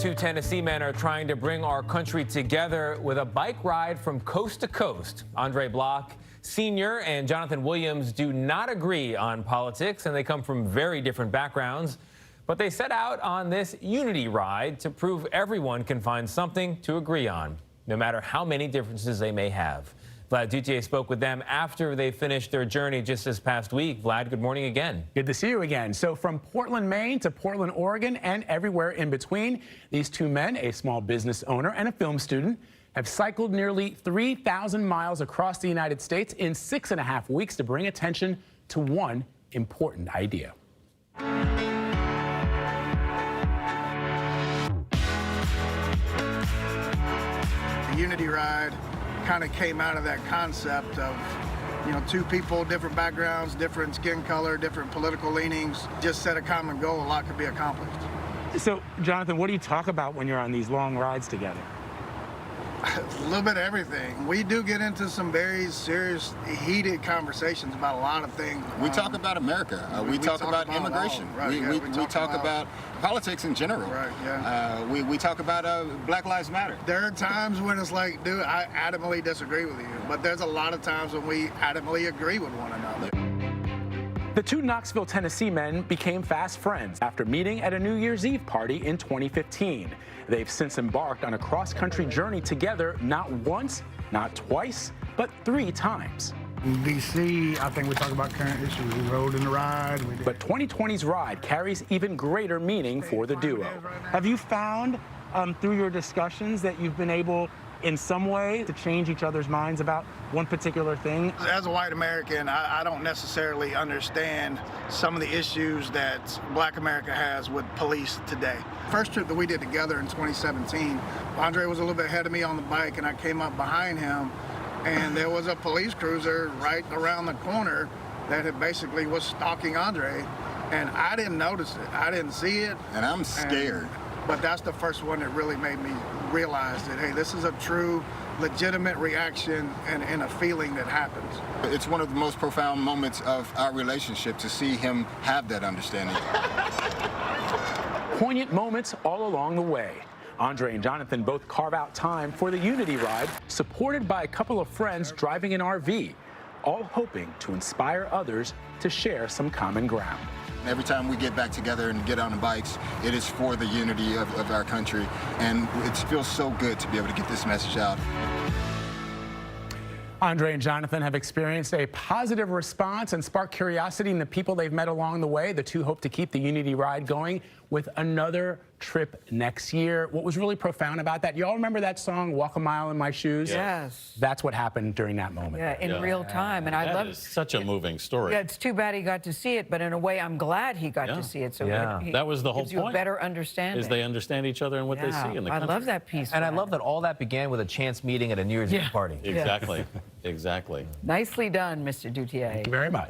Two Tennessee men are trying to bring our country together with a bike ride from coast to coast. Andre Block Sr. and Jonathan Williams do not agree on politics, and they come from very different backgrounds. But they set out on this unity ride to prove everyone can find something to agree on, no matter how many differences they may have. Vlad Duthiers spoke with them after they finished their journey just this past week. Vlad, good morning again. Good to see you again. So from Portland, Maine to Portland, Oregon, and everywhere in between, these two men, a small business owner and a film student, have cycled nearly 3,000 miles across the United States in 6.5 weeks to bring attention to one important idea. The Unity Ride kind of came out of that concept of, two people, different backgrounds, different skin color, different political leanings. Just set a common goal, a lot could be accomplished. So, Jonathan, what do you talk about when you're on these long rides together? A little bit of everything. We do get into some very serious, heated conversations about a lot of things. We talk about America. We talk about immigration. Right, we talk about politics in general. Right, yeah. We talk about Black Lives Matter. There are times when it's like, dude, I adamantly disagree with you. But there's a lot of times when we adamantly agree with one another. The two Knoxville, Tennessee men became fast friends after meeting at a New Year's Eve party in 2015. They've since embarked on a cross-country journey together, not once, not twice, but 3 times. In D.C., I think we talk about current issues. We rode in the ride. But 2020's ride carries even greater meaning for the duo. Have you found through your discussions that you've been able in some way to change each other's minds about one particular thing? As a white American, I don't necessarily understand some of the issues that Black America has with police today. First trip that we did together in 2017, Andre was a little bit ahead of me on the bike, and I came up behind him, and there was a police cruiser right around the corner that had basically was stalking Andre, and I didn't notice it. I didn't see it. And I'm scared. But that's the first one that really made me realize that, hey, this is a true, legitimate reaction and a feeling that happens. It's one of the most profound moments of our relationship to see him have that understanding. Poignant moments all along the way. Andre and Jonathan both carve out time for the Unity Ride, supported by a couple of friends driving an RV, all hoping to inspire others to share some common ground. Every time we get back together and get on the bikes, it is for the unity of our country, and it feels so good to be able to get this message out. Andre and Jonathan have experienced a positive response and sparked curiosity in the people they've met along the way. The two hope to keep the Unity Ride going with another trip next year. What was really profound about that, y'all remember that song, Walk a Mile in My Shoes? Yes. That's what happened during that moment. Yeah, in real time. And I love it. Such a moving story. Yeah, it's too bad he got to see it, but in a way, I'm glad he got to see it. So that was the whole gives you point. A better understanding. Is they understand each other and what they see in the country. I love that piece. And I love that all that began with a chance meeting at a New Year's Eve party. Exactly. Exactly. Nicely done, Mr. Duthiers. Thank you very much.